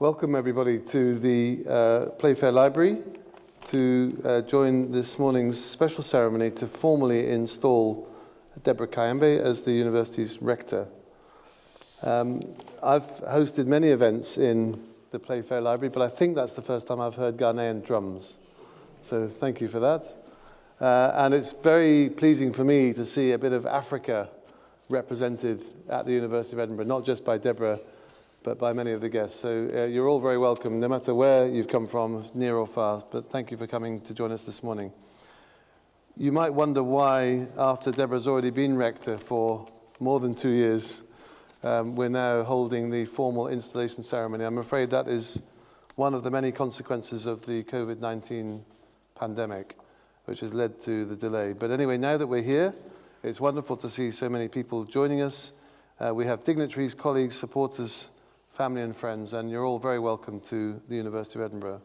Welcome everybody to the Playfair Library to join this morning's special ceremony to formally install Debora Kayembe as the university's rector. I've hosted many events in the Playfair Library, but I think that's the first time I've heard Ghanaian drums. So thank you for that. And it's very pleasing for me to see a bit of Africa represented at the University of Edinburgh, not just by Debora, but by many of the guests. So you're all very welcome, no matter where you've come from, near or far, but thank you for coming to join us this morning. You might wonder why, after Debora's already been rector for more than 2 years, we're now holding the formal installation ceremony. I'm afraid that is one of the many consequences of the COVID-19 pandemic, which has led to the delay. But anyway, now that we're here, it's wonderful to see so many people joining us. We have dignitaries, colleagues, supporters, family and friends, and you're all very welcome to the University of Edinburgh.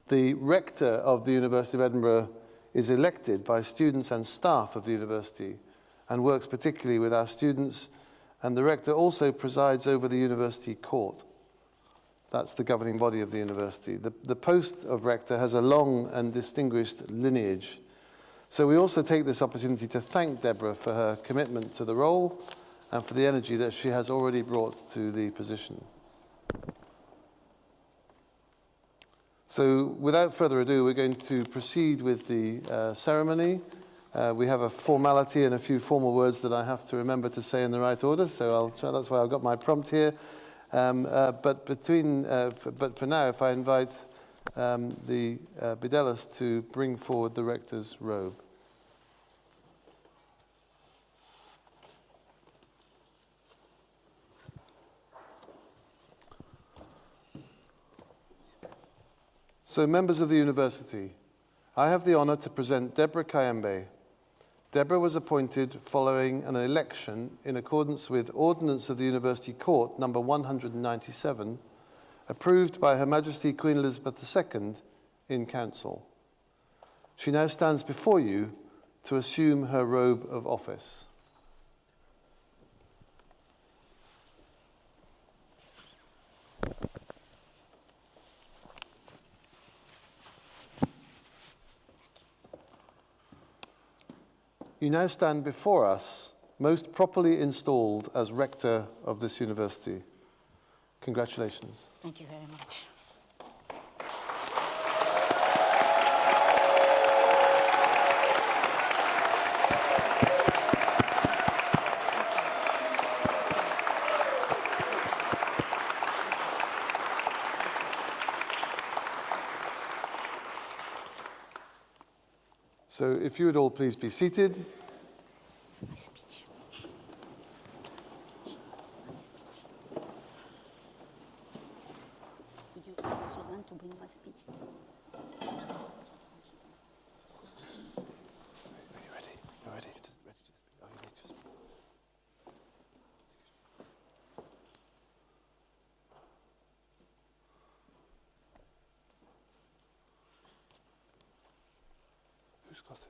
The rector of the University of Edinburgh is elected by students and staff of the university and works particularly with our students, and the rector also presides over the university court. That's the governing body of the university. The post of rector has a long and distinguished lineage. So we also take this opportunity to thank Debora for her commitment to the role and for the energy that she has already brought to the position. So without further ado, we're going to proceed with the ceremony. We have a formality and a few formal words that I have to remember to say in the right order, so I'll try. That's why I've got my prompt here. But for now, if I invite the Bidelas to bring forward the rector's robe. So, members of the university, I have the honor to present Debora Kayembe. Debora was appointed following an election in accordance with Ordinance of the University Court number 197, approved by Her Majesty Queen Elisabeth II in Council. She now stands before you to assume her robe of office. You now stand before us, most properly installed as rector of this university. Congratulations. Thank you very much. So if you would all please be seated. My speech. Could you ask Suzanne to bring my speech? Are you ready? You're ready to speak? Oh, you need to speak. Who's got it?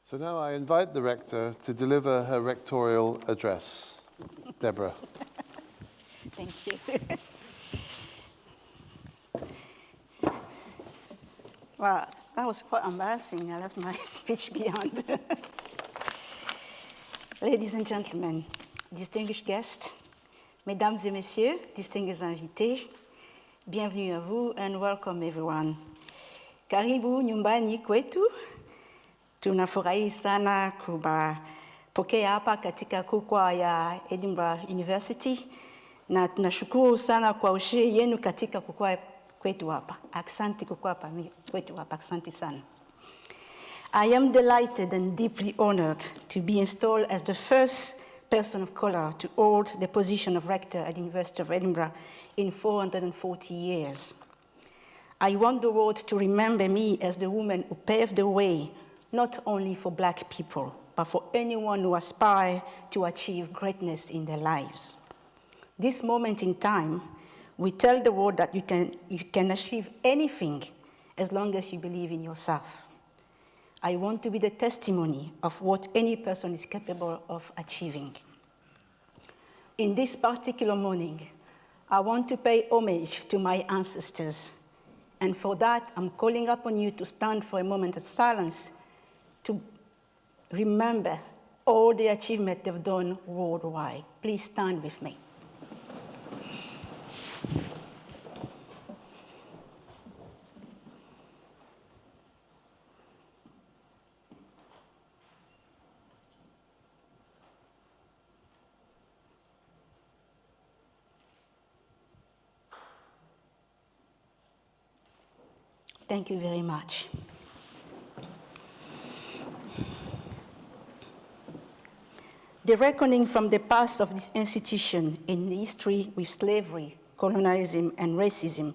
So now I invite the rector to deliver her rectorial address. Debora. Thank you. Well, that was quite embarrassing. I left my speech behind. Ladies and gentlemen, distinguished guests, mesdames et messieurs, distinguished invités, bienvenue à vous and welcome everyone. Karibu nyumbani kwetu. Tunafurahi sana kupokea hapa katika kukwa ya Edinburgh University na tunashukuru sana kwa ushiriki yenu katika kukua kwetu hapa. Asante kukua hapa kwetu hapa. Asante sana. I am delighted and deeply honored to be installed as the first person of color to hold the position of rector at the University of Edinburgh in 440 years. I want the world to remember me as the woman who paved the way not only for Black people, but for anyone who aspires to achieve greatness in their lives. This moment in time, we tell the world that you can achieve anything as long as you believe in yourself. I want to be the testimony of what any person is capable of achieving. In this particular morning, I want to pay homage to my ancestors. And for that, I'm calling upon you to stand for a moment of silence to remember all the achievements they've done worldwide. Please stand with me. Thank you very much. The reckoning from the past of this institution in the history with slavery, colonialism, and racism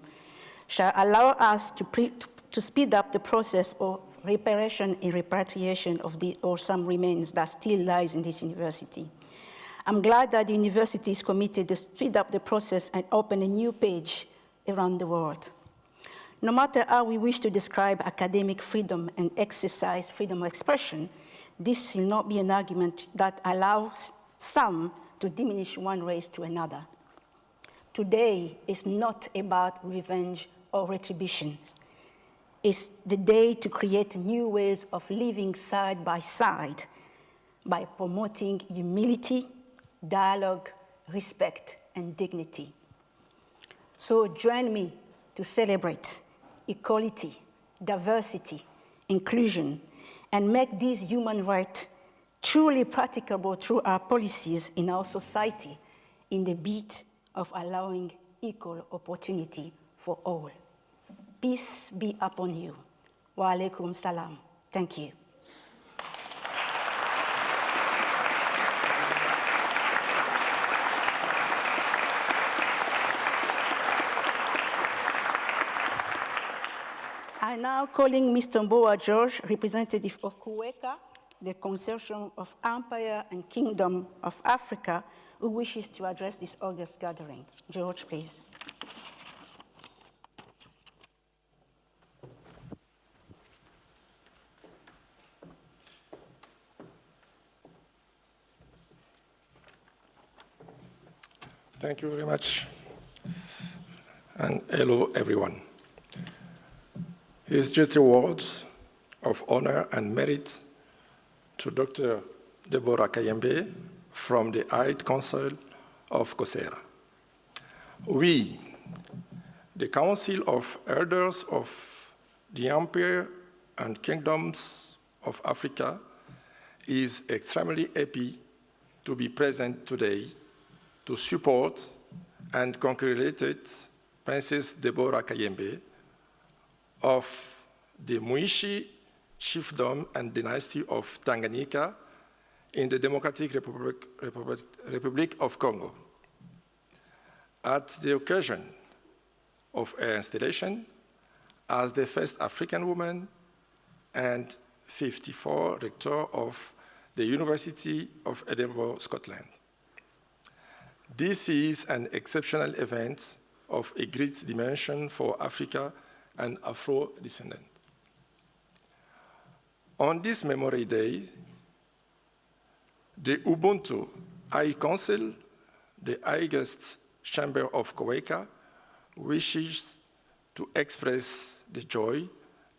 shall allow us to speed up the process of reparation and repatriation of some remains that still lies in this university. I'm glad that the university is committed to speed up the process and open a new page around the world. No matter how we wish to describe academic freedom and exercise freedom of expression, this will not be an argument that allows some to diminish one race to another. Today is not about revenge or retribution. It's the day to create new ways of living side by side by promoting humility, dialogue, respect, and dignity. So join me to celebrate equality, diversity, inclusion, and make these human rights truly practicable through our policies in our society in the bid of allowing equal opportunity for all. Peace be upon you. Wa alaikum salam. Thank you. I'm now calling Mr. Mboa George, representative of Kuweka, the Consortium of Empire and Kingdom of Africa, who wishes to address this August gathering. George, please. Thank you very much. And hello, everyone. His just awards of honor and merit to Dr. Debora Kayembe from the High Council of COSERA. We, the Council of Elders of the Empire and Kingdoms of Africa, is extremely happy to be present today to support and congratulate Princess Debora Kayembe of the Muishi Chiefdom and Dynasty of Tanganyika in the Democratic Republic of Congo. At the occasion of her installation as the first African woman and 54th Rector of the University of Edinburgh, Scotland. This is an exceptional event of a great dimension for Africa and Afro-descendants. On this Memory Day, the Ubuntu High Council, the highest chamber of Kuweka, wishes to express the joy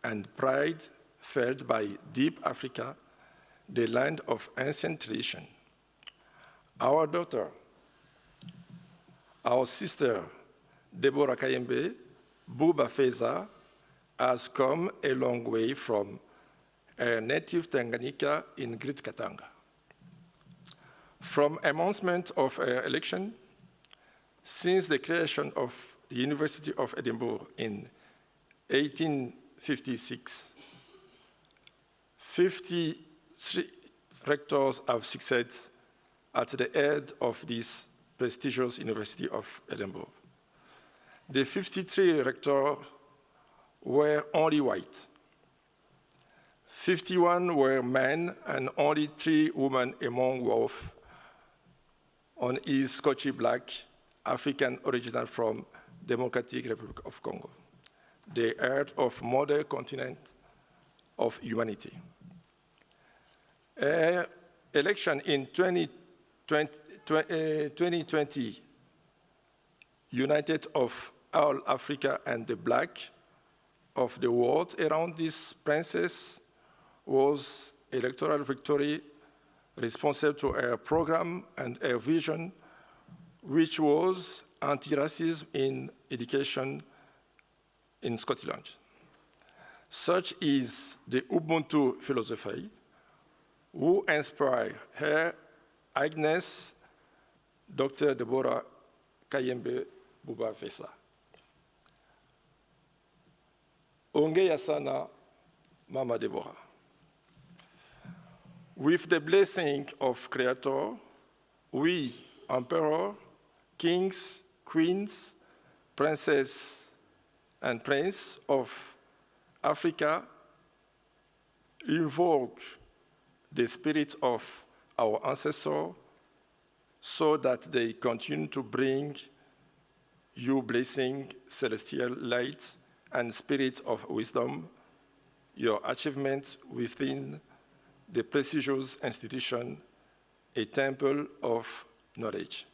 and pride felt by Deep Africa, the land of ancient tradition. Our daughter, our sister, Debora Kayembe, Buba Feza, has come a long way from her native Tanganyika in Great Katanga. From announcement of her election, since the creation of the University of Edinburgh in 1856, 53 rectors have succeeded at the head of this prestigious University of Edinburgh. The 53 rectors were only white. 51 were men and only 3 women among both on his Scotchy black, African origin from Democratic Republic of Congo, the heart of modern continent of humanity. Election in 2020, united of all Africa and the black of the world around this princess was electoral victory responsible to her program and her vision, which was anti-racism in education in Scotland. Such is the Ubuntu philosophy, who inspired her Agnes, Dr. Debora Kayembe Buba Fesa. Onge Yasana, Mama Debora. With the blessing of Creator, we, Emperor, kings, queens, princess, and prince of Africa, invoke the spirit of our ancestors so that they continue to bring you blessing, celestial light, and spirit of wisdom, your achievements within the prestigious institution, a temple of knowledge.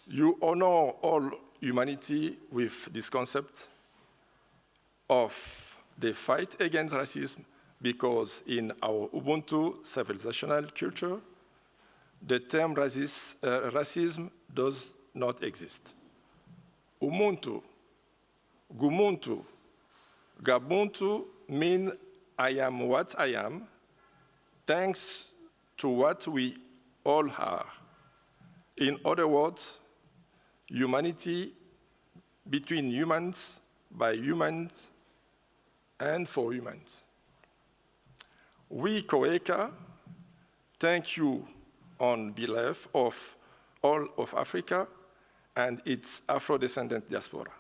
You honor all humanity with this concept of the fight against racism, because in our Ubuntu civilizational culture, the term racism does not exist. Umuntu, Gumuntu, Gabuntu mean I am what I am, thanks to what we all are. In other words, humanity between humans, by humans, and for humans. We, Koeka, thank you on behalf of all of Africa and its Afro-descendant diaspora.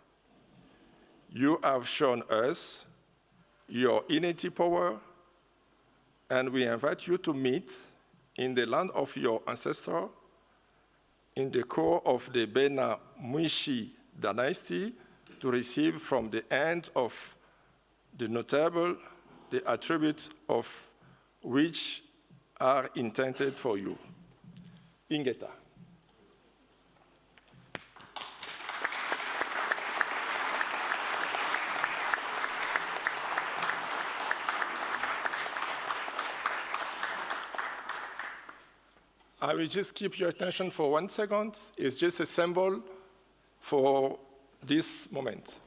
You have shown us your innate power, and we invite you to meet in the land of your ancestor, in the core of the Bena Mwishi dynasty, to receive from the hand of the notable the attributes of which are intended for you. Ingeta. I will just keep your attention for 1 second. It's just a symbol for this moment.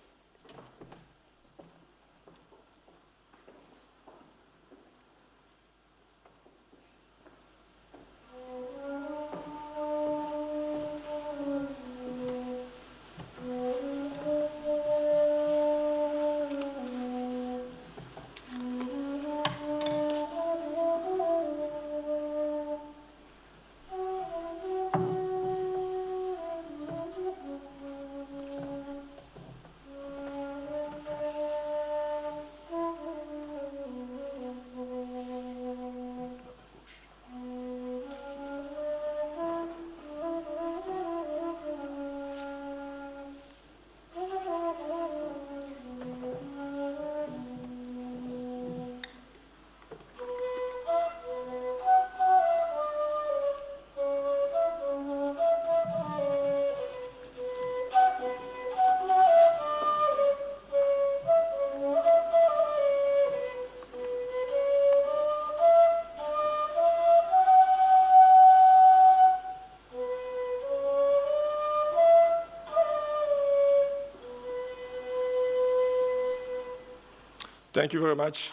Thank you very much.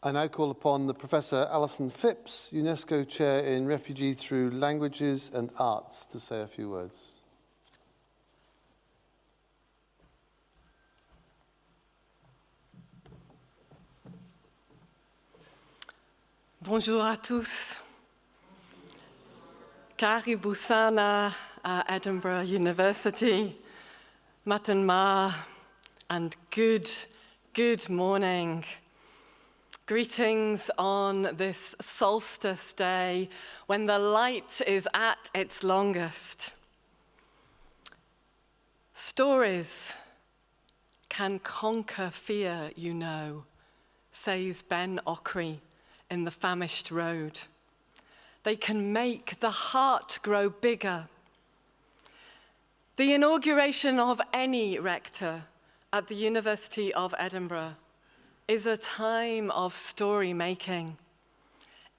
I now call upon the Professor Alison Phipps, UNESCO Chair in Refugee through Languages and Arts, to say a few words. Bonjour à tous. Karibu sana at Edinburgh University. Matan ma and good morning. Greetings on this solstice day when the light is at its longest. Stories can conquer fear, you know, says Ben Ockery in The Famished Road. They can make the heart grow bigger. The inauguration of any rector at the University of Edinburgh is a time of story making.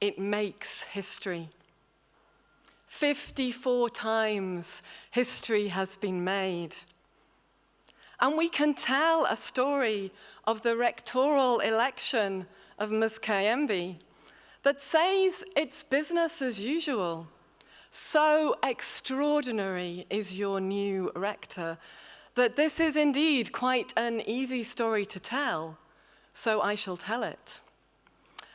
It makes history. 54 times history has been made. And we can tell a story of the rectorial election of Ms. Kayembe that says it's business as usual. So extraordinary is your new rector that this is indeed quite an easy story to tell, so I shall tell it.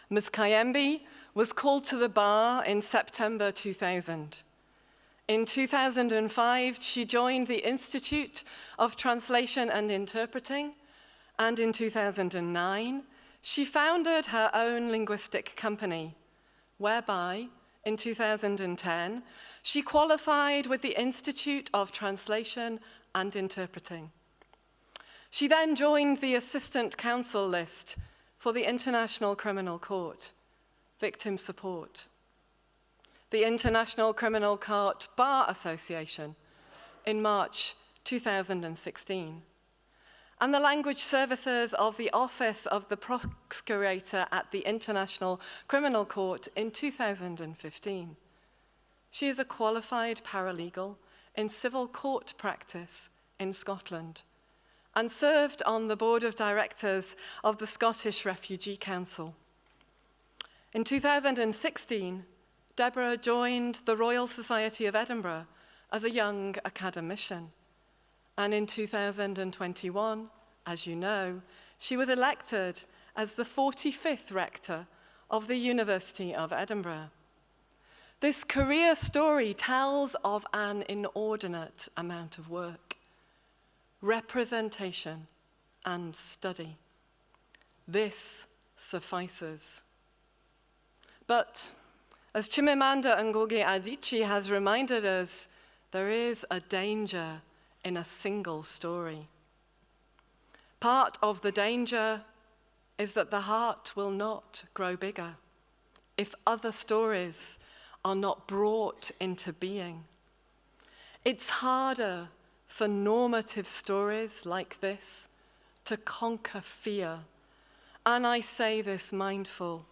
Ms. Kayembe was called to the bar in September 2000. In 2005, she joined the Institute of Translation and Interpreting, and in 2009, she founded her own linguistic company, whereby, in 2010, she qualified with the Institute of Translation and Interpreting. She then joined the Assistant Counsel list for the International Criminal Court, Victim Support, the International Criminal Court Bar Association in March 2016, and the language services of the Office of the Procurator at the International Criminal Court in 2015. She is a qualified paralegal in civil court practice in Scotland and served on the board of directors of the Scottish Refugee Council. In 2016, Debora joined the Royal Society of Edinburgh as a young academician. And in 2021, as you know, she was elected as the 45th rector of the University of Edinburgh. This career story tells of an inordinate amount of work, representation, and study. This suffices. But as Chimamanda Ngozi Adichie has reminded us, there is a danger in a single story. Part of the danger is that the heart will not grow bigger if other stories are not brought into being. It's harder for normative stories like this to conquer fear. And I say this mindful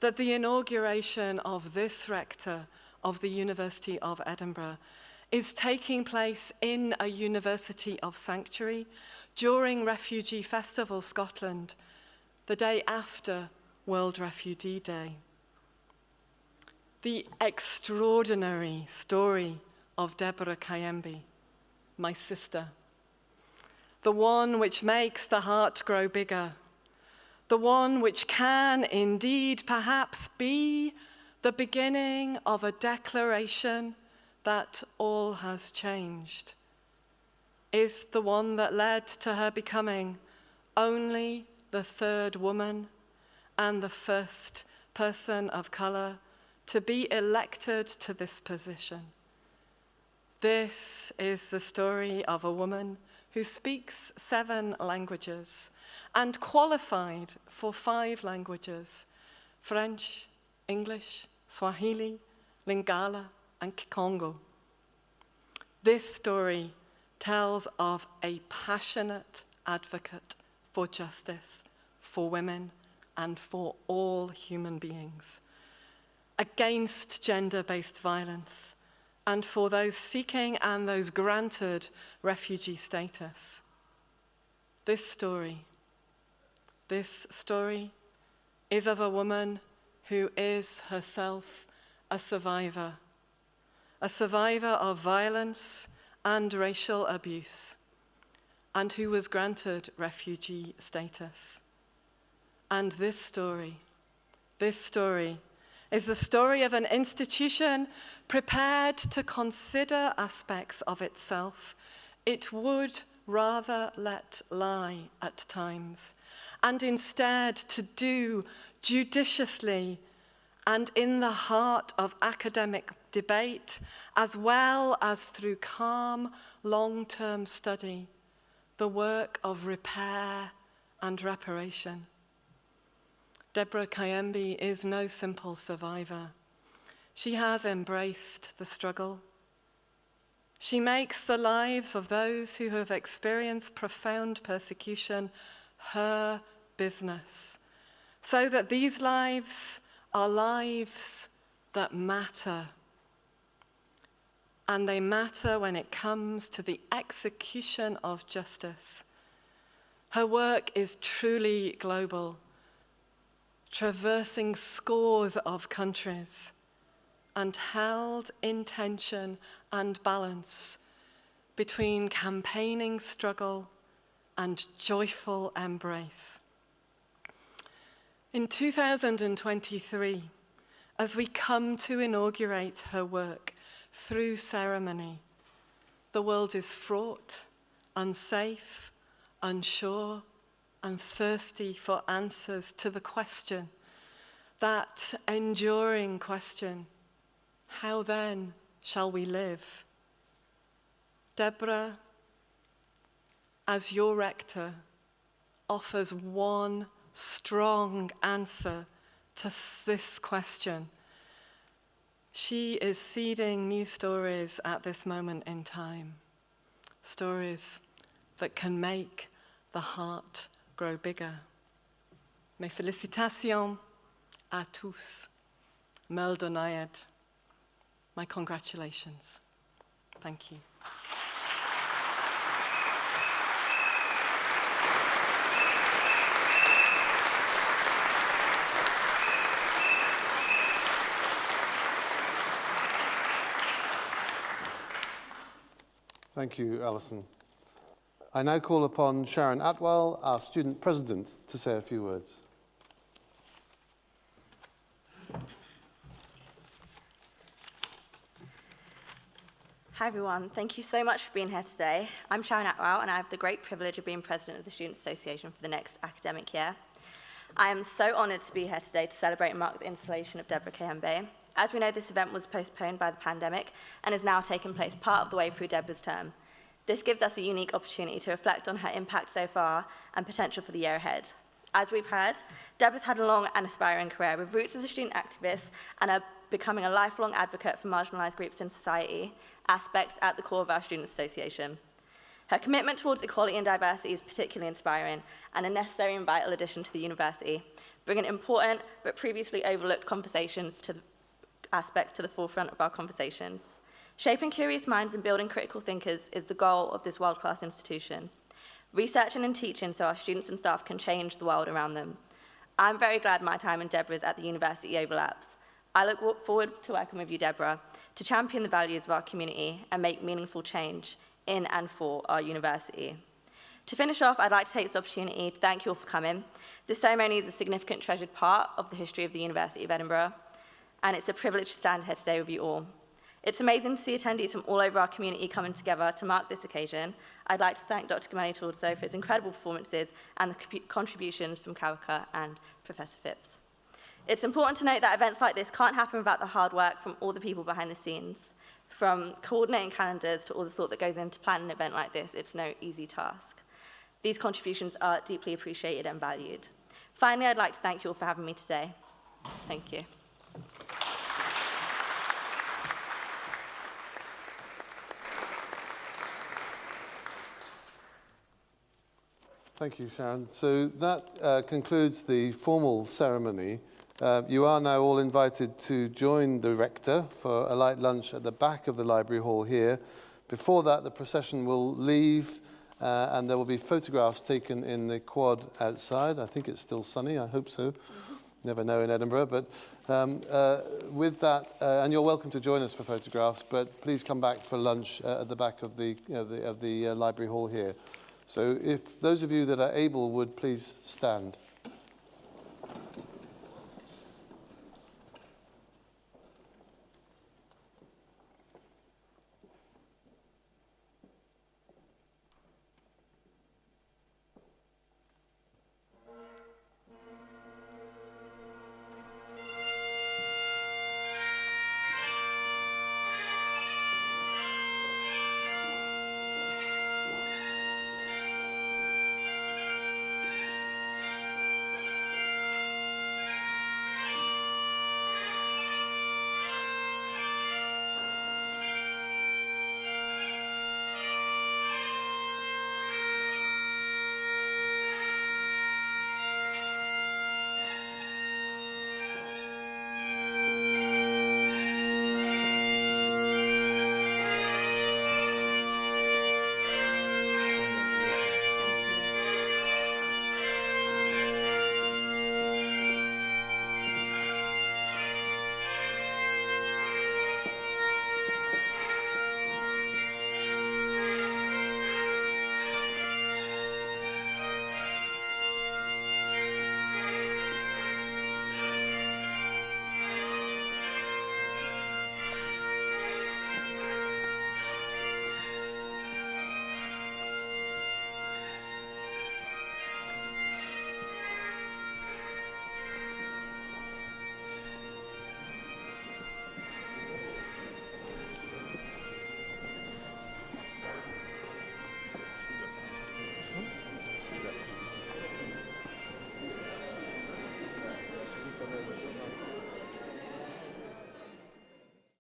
that the inauguration of this rector of the University of Edinburgh is taking place in a university of sanctuary during Refugee Festival Scotland, the day after World Refugee Day. The extraordinary story of Debora Kayembe, my sister, the one which makes the heart grow bigger, the one which can indeed perhaps be the beginning of a declaration that all has changed, is the one that led to her becoming only the third woman and the first person of color to be elected to this position. This is the story of a woman who speaks 7 languages and qualified for 5 languages: French, English, Swahili, Lingala, and Kikongo. This story tells of a passionate advocate for justice, for women, and for all human beings, against gender-based violence, and for those seeking and those granted refugee status. This story is of a woman who is herself a survivor of violence and racial abuse, and who was granted refugee status. And this story is the story of an institution prepared to consider aspects of itself it would rather let lie at times, and instead to do judiciously and in the heart of academic debate, as well as through calm, long-term study, the work of repair and reparation. Debora Kayembe is no simple survivor. She has embraced the struggle. She makes the lives of those who have experienced profound persecution her business, so that these lives are lives that matter. And they matter when it comes to the execution of justice. Her work is truly global, traversing scores of countries, and held in tension and balance between campaigning struggle and joyful embrace. In 2023, as we come to inaugurate her work through ceremony, the world is fraught, unsafe, unsure, and thirsty for answers to the question, that enduring question, how then shall we live? Debora, as your rector, offers one strong answer to this question. She is seeding new stories at this moment in time, stories that can make the heart grow bigger. Mes félicitations à tous. Meldonayed. My congratulations. Thank you. Thank you, Alison. I now call upon Sharon Atwell, our student president, to say a few words. Hi everyone, thank you so much for being here today. I'm Sharon Atwell and I have the great privilege of being president of the Student Association for the next academic year. I am so honoured to be here today to celebrate and mark the installation of Debora Kayembe. As we know, this event was postponed by the pandemic and has now taken place part of the way through Debora's term. This gives us a unique opportunity to reflect on her impact so far and potential for the year ahead. As we've heard, Debora's had a long and aspiring career with roots as a student activist and becoming a lifelong advocate for marginalised groups in society, aspects at the core of our Student Association. Her commitment towards equality and diversity is particularly inspiring and a necessary and vital addition to the university, bringing important but previously overlooked aspects to the forefront of our conversations. Shaping curious minds and building critical thinkers is the goal of this world-class institution. Researching and teaching so our students and staff can change the world around them. I'm very glad my time in Debora's at the university overlaps. I look forward to working with you, Debora, to champion the values of our community and make meaningful change in and for our university. To finish off, I'd like to take this opportunity to thank you all for coming. This ceremony is a significant treasured part of the history of the University of Edinburgh, and it's a privilege to stand here today with you all. It's amazing to see attendees from all over our community coming together to mark this occasion. I'd like to thank Dr. Gamani Torso for his incredible performances and the contributions from Kawaka and Professor Phipps. It's important to note that events like this can't happen without the hard work from all the people behind the scenes. From coordinating calendars to all the thought that goes into planning an event like this, it's no easy task. These contributions are deeply appreciated and valued. Finally, I'd like to thank you all for having me today. Thank you. Thank you, Sharon. So that concludes the formal ceremony. You are now all invited to join the rector for a light lunch at the back of the library hall here. Before that, the procession will leave and there will be photographs taken in the quad outside. I think it's still sunny, I hope so. Never know in Edinburgh, but with that, and you're welcome to join us for photographs, but please come back for lunch at the back of the library hall here. So if those of you that are able would please stand.